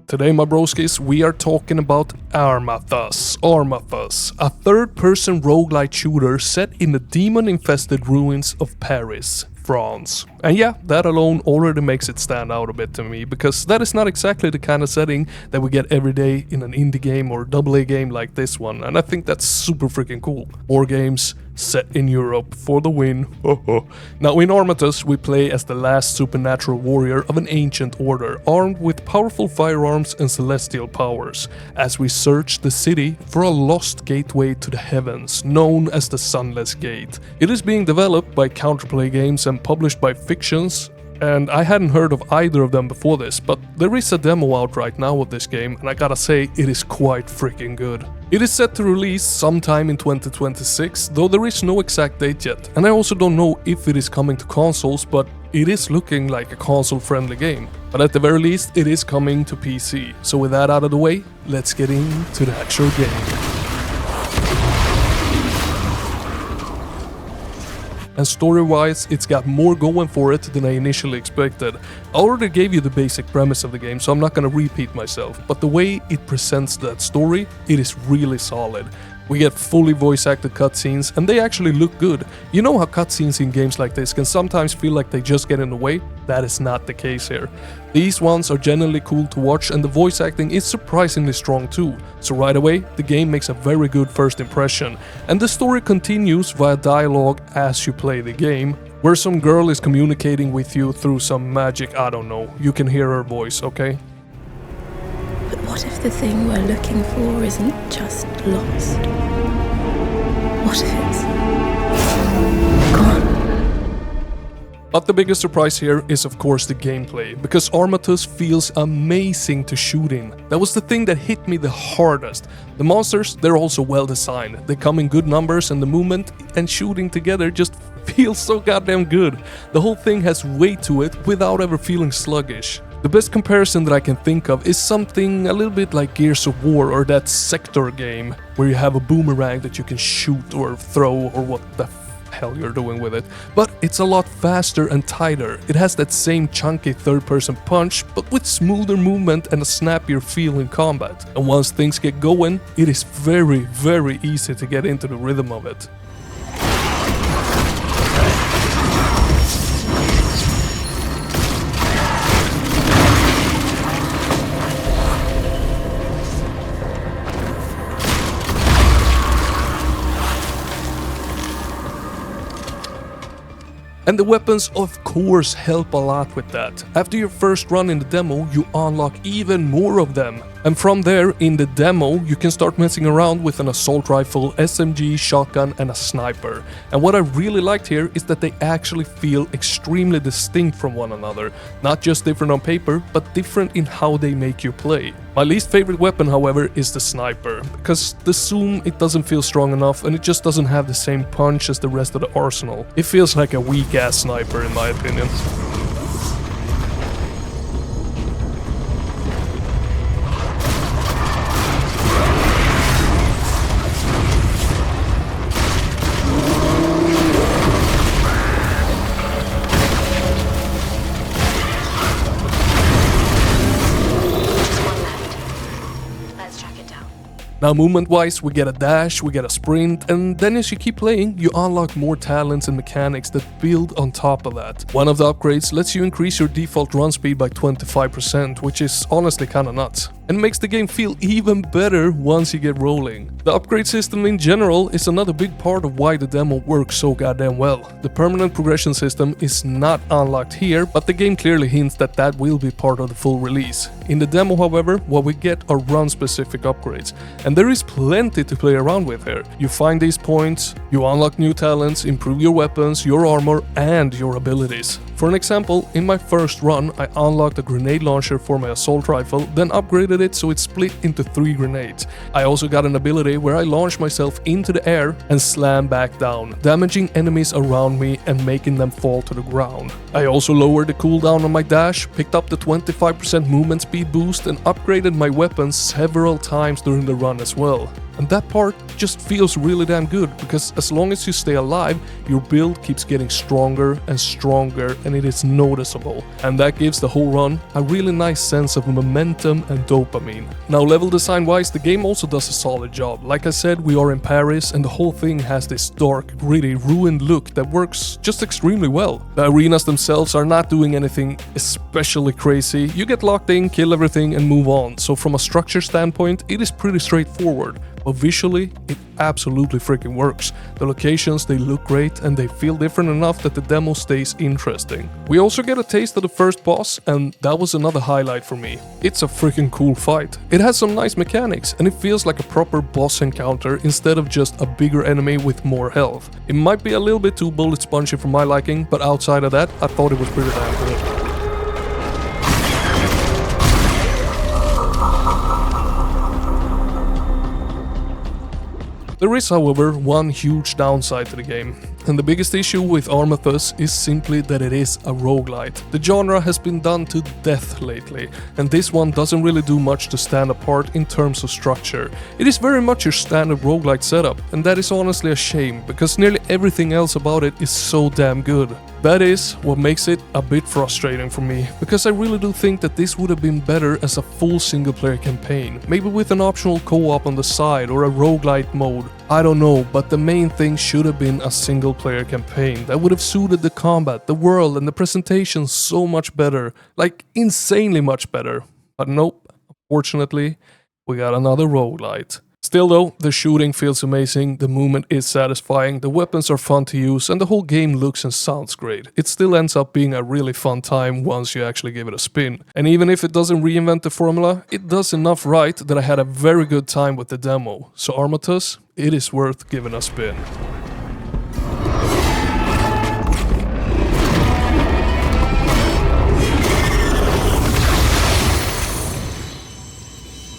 Today, my broskis, we are talking about Armthas, a third-person roguelite shooter set in the demon-infested ruins of Paris, France. And yeah, that alone already makes it stand out a bit to me, because that is not exactly the kind of setting that we get every day in an indie game or AA game like this one, and I think that's super freaking cool. More games set in Europe for the win. Now in Armatus we play as the last supernatural warrior of an ancient order, armed with powerful firearms and celestial powers, as we search the city for a lost gateway to the heavens, known as the Sunless Gate. It is being developed by Counterplay Games and published by Fictions, and I hadn't heard of either of them before this, but there is a demo out right now of this game, and I gotta say, it is quite freaking good. It is set to release sometime in 2026, though there is no exact date yet, and I also don't know if it is coming to consoles, but it is looking like a console-friendly game. But at the very least, it is coming to PC. So with that out of the way, let's get into the actual game. And story-wise, it's got more going for it than I initially expected. I already gave you the basic premise of the game, so I'm not gonna repeat myself, but the way it presents that story, it is really solid. We get fully voice-acted cutscenes, and they actually look good. You know how cutscenes in games like this can sometimes feel like they just get in the way? That is not the case here. These ones are genuinely cool to watch, and the voice acting is surprisingly strong too. So right away, the game makes a very good first impression. And the story continues via dialogue as you play the game, where some girl is communicating with you through some magic, I don't know. You can hear her voice, okay? But what if the thing we're looking for isn't just lost? What if it's gone? But the biggest surprise here is of course the gameplay, because Armatus feels amazing to shoot in. That was the thing that hit me the hardest. The monsters, they're also well designed. They come in good numbers, and the movement and shooting together just feels so goddamn good. The whole thing has weight to it without ever feeling sluggish. The best comparison that I can think of is something a little bit like Gears of War or that Sector game, where you have a boomerang that you can shoot or throw or what the hell you're doing with it. But it's a lot faster and tighter. It has that same chunky third-person punch, but with smoother movement and a snappier feel in combat. And once things get going, it is very, very easy to get into the rhythm of it. And the weapons of course help a lot with that. After your first run in the demo, you unlock even more of them. And from there, in the demo, you can start messing around with an assault rifle, SMG, shotgun and a sniper. And what I really liked here is that they actually feel extremely distinct from one another. Not just different on paper, but different in how they make you play. My least favorite weapon, however, is the sniper, because the zoom, it doesn't feel strong enough and it just doesn't have the same punch as the rest of the arsenal. It feels like a weak-ass sniper in my opinion. Now movement-wise, we get a dash, we get a sprint, and then as you keep playing, you unlock more talents and mechanics that build on top of that. One of the upgrades lets you increase your default run speed by 25%, which is honestly kinda nuts, and makes the game feel even better once you get rolling. The upgrade system in general is another big part of why the demo works so goddamn well. The permanent progression system is not unlocked here, but the game clearly hints that that will be part of the full release. In the demo, however, what we get are run-specific upgrades, and there is plenty to play around with here. You find these points, you unlock new talents, improve your weapons, your armor, and your abilities. For an example, in my first run, I unlocked a grenade launcher for my assault rifle, then upgraded it so it split into 3 grenades. I also got an ability where I launch myself into the air and slam back down, damaging enemies around me and making them fall to the ground. I also lowered the cooldown on my dash, picked up the 25% movement speed boost, and upgraded my weapons several times during the run as well. And that part just feels really damn good, because as long as you stay alive, your build keeps getting stronger and stronger, and it is noticeable. And that gives the whole run a really nice sense of momentum and dopamine. Now, level design wise, the game also does a solid job. Like I said, we are in Paris, and the whole thing has this dark, gritty, ruined look that works just extremely well. The arenas themselves are not doing anything especially crazy. You get locked in, kill everything, and move on. So from a structure standpoint, it is pretty straightforward. But visually, it absolutely freaking works. The locations, they look great, and they feel different enough that the demo stays interesting. We also get a taste of the first boss, and that was another highlight for me. It's a freaking cool fight. It has some nice mechanics, and it feels like a proper boss encounter instead of just a bigger enemy with more health. It might be a little bit too bullet spongy for my liking, but outside of that, I thought it was pretty damn good. There is, however, one huge downside to the game, and the biggest issue with Armatus is simply that it is a roguelite. The genre has been done to death lately, and this one doesn't really do much to stand apart in terms of structure. It is very much your standard roguelite setup, and that is honestly a shame, because nearly everything else about it is so damn good. That is what makes it a bit frustrating for me, because I really do think that this would have been better as a full single player campaign, maybe with an optional co-op on the side or a roguelite mode. I don't know, but the main thing should have been a single player campaign that would have suited the combat, the world, and the presentation so much better, like insanely much better. But nope, unfortunately, we got another roguelite. Still though, the shooting feels amazing, the movement is satisfying, the weapons are fun to use, and the whole game looks and sounds great. It still ends up being a really fun time once you actually give it a spin. And even if it doesn't reinvent the formula, it does enough right that I had a very good time with the demo. So Armatus, it is worth giving a spin.